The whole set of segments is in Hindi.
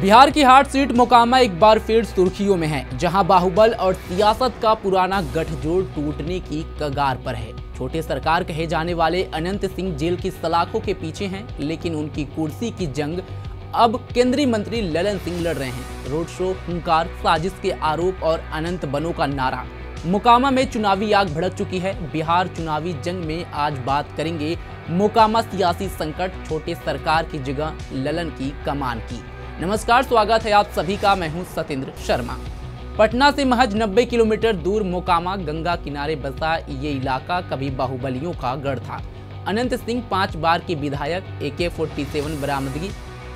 बिहार की हार्ट सीट मोकामा एक बार फिर सुर्खियों में है, जहां बाहुबल और सियासत का पुराना गठजोड़ टूटने की कगार पर है। छोटे सरकार कहे जाने वाले अनंत सिंह जेल की सलाखों के पीछे हैं, लेकिन उनकी कुर्सी की जंग अब केंद्रीय मंत्री ललन सिंह लड़ रहे हैं। रोड शो, हुंकार, साजिश के आरोप और अनंत बनो का नारा। मोकामा में चुनावी आग भड़क चुकी है। बिहार चुनावी जंग में आज बात करेंगे मोकामा सियासी संकट, छोटे सरकार की जगह ललन की कमान की। नमस्कार, स्वागत है आप सभी का। मैं हूं सतेंद्र शर्मा। पटना से महज 90 किलोमीटर दूर मोकामा गंगा किनारे बसा ये इलाका कभी बाहुबलियों का गढ़ था। अनंत सिंह 5 बार के विधायक, AK-47 बरामदगी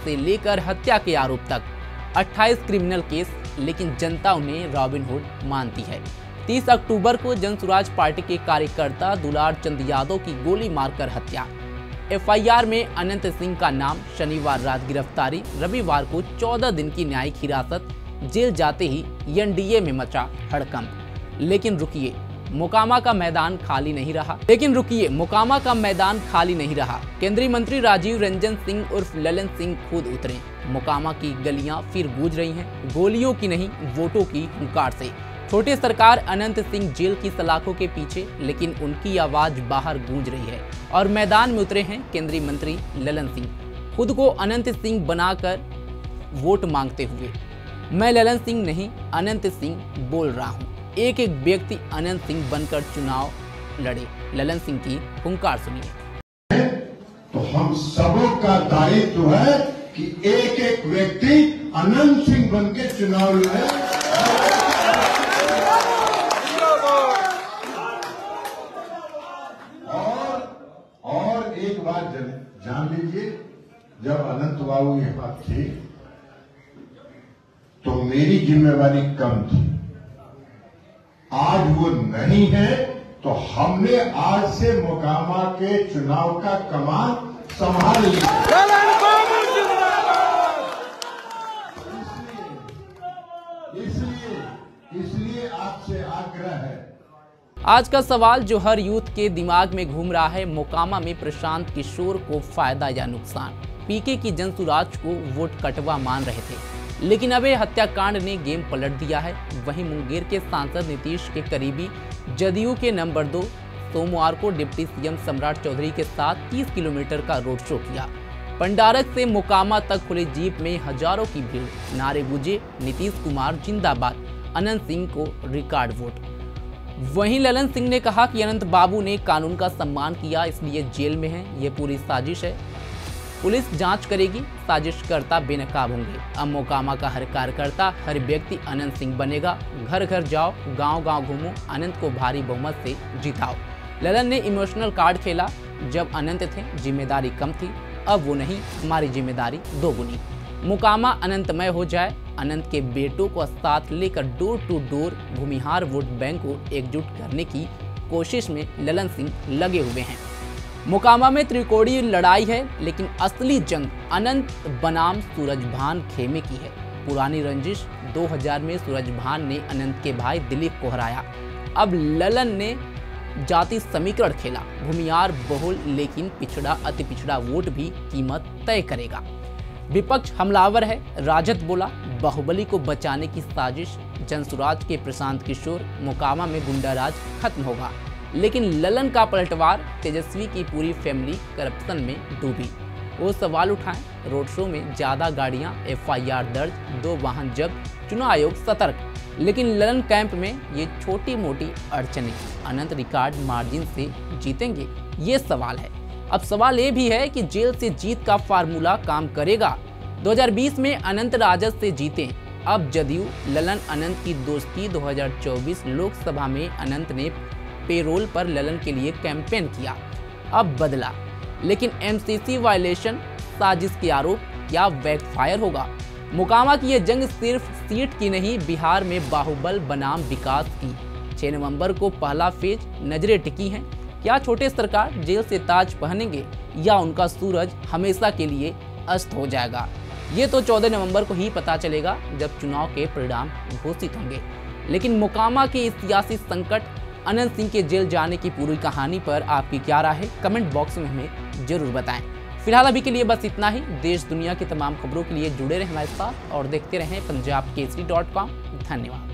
से लेकर हत्या के आरोप तक 28 क्रिमिनल केस, लेकिन जनता उन्हें रॉबिनहुड मानती है। 30 अक्टूबर को जनसुराज पार्टी के कार्यकर्ता दुलार चंद यादव की गोली मारकर हत्या। FIR में अनंत सिंह का नाम। शनिवार रात गिरफ्तारी। रविवार को 14 दिन की न्यायिक हिरासत। जेल जाते ही NDA में मचा हड़कंप। लेकिन रुकिए, मोकामा का मैदान खाली नहीं रहा। केंद्रीय मंत्री राजीव रंजन सिंह उर्फ ललन सिंह खुद उतरे। मोकामा की गलियां फिर गूंज रही हैं, गोलियों की नहीं, वोटों की हुंकार से। छोटे सरकार अनंत सिंह जेल की सलाखों के पीछे, लेकिन उनकी आवाज बाहर गूंज रही है और मैदान में उतरे हैं केंद्रीय मंत्री ललन सिंह, खुद को अनंत सिंह बनाकर वोट मांगते हुए। मैं ललन सिंह नहीं, अनंत सिंह बोल रहा हूं। एक एक व्यक्ति अनंत सिंह बनकर चुनाव लड़े। ललन सिंह की हुंकार सुनिए। तो हम सबों का दायित्व है कि एक एक व्यक्ति अनंत सिंह बनकर चुनाव लड़े। और एक बात जान लीजिए, जब अनंत बाबू यहाँ थे तो मेरी जिम्मेवारी कम थी। आज वो नहीं है तो हमने आज से मोकामा के चुनाव का कमान संभाल लिया। इसलिए आपसे आग्रह है। आज का सवाल जो हर यूथ के दिमाग में घूम रहा है, मोकामा में प्रशांत किशोर को फायदा या नुकसान। PK की जनसुराज को वोट कटवा मान रहे थे, लेकिन अब ये हत्याकांड ने गेम पलट दिया है। वहीं मुंगेर के सांसद नीतीश के करीबी जदयू के नंबर 2 सोमवार को डिप्टी CM सम्राट चौधरी के साथ 30 किलोमीटर का रोड शो किया। पंडारक से मोकामा तक खुले जीप में हजारों की भीड़, नारे गूंजे, नीतीश कुमार जिंदाबाद, अनंत सिंह को रिकॉर्ड वोट। वहीं ललन सिंह ने कहा कि अनंत बाबू ने कानून का सम्मान किया, इसलिए जेल में है। ये पूरी साजिश है, पुलिस जांच करेगी, साजिशकर्ता बेनकाब होंगे। अब मोकामा का हर कार्यकर्ता, हर व्यक्ति अनंत सिंह बनेगा। घर घर जाओ, गांव गांव घूमो, अनंत को भारी बहुमत से जिताओ। ललन ने इमोशनल कार्ड खेला। जब अनंत थे जिम्मेदारी कम थी, अब वो नहीं, हमारी जिम्मेदारी दोगुनी। मोकामा अनंतमय हो जाए। अनंत के बेटों को साथ लेकर door to door Bhumihar vote bank को एकजुट करने की कोशिश में ललन सिंह लगे हुए हैं। मोकामा में त्रिकोणीय लड़ाई है, लेकिन असली जंग अनंत बनाम सूरजभान खेमे की है। पुरानी रंजिश 2000 में सूरजभान ने अनंत के भाई दिलीप को हराया। अब ललन ने जाति समीकरण खेला। भूमिहार बहुल लेकिन पिछड़ा, अति पिछड़ा वोट भी कीमत तय करेगा। विपक्ष हमलावर है, राजद बोला। बाहुबली को बचाने की साजिश। जनसुराज के प्रशांत किशोर। मोकामा में गुंडाराज खत्म होगा, लेकिन ललन का पलटवार। तेजस्वी की पूरी फैमिली करप्शन में डूबी। वो सवाल उठाएं। रोड शो में ज्यादा गाड़ियां, FIR दर्ज, 2 वाहन जब्त, चुनाव आयोग सतर्क। लेकिन ललन कैंप में ये छोटी मोटी अड़चनें अनंत रिकॉर्ड मार्जिन से जीतेंगे, ये सवाल है। अब सवाल ये भी है कि जेल से जीत का फार्मूला काम करेगा। 2020 में अनंत राजद से जीते, अब जदयू ललन अनंत की दोस्ती। 2024 लोकसभा में अनंत ने पेरोल पर ललन के लिए कैंपेन किया, अब बदला। लेकिन MCC वायलेशन, साजिश के आरोप, क्या बैकफायर होगा? मोकामा की यह जंग सिर्फ सीट की नहीं, बिहार में बाहुबल बनाम विकास की। 6 नवंबर को पहला फेज, नजरें टिकी हैं। क्या छोटे सरकार जेल से ताज पहनेंगे या उनका सूरज हमेशा के लिए अस्त हो जाएगा? ये तो 14 नवंबर को ही पता चलेगा, जब चुनाव के परिणाम घोषित होंगे। लेकिन मोकामा के इस सियासी संकट, अनंत सिंह के जेल जाने की पूरी कहानी पर आपकी क्या राय है? कमेंट बॉक्स में हमें जरूर बताएं। फिलहाल अभी के लिए बस इतना ही। देश दुनिया की तमाम खबरों के लिए जुड़े रहें हमारे साथ और देखते रहें punjabkesari.com। धन्यवाद।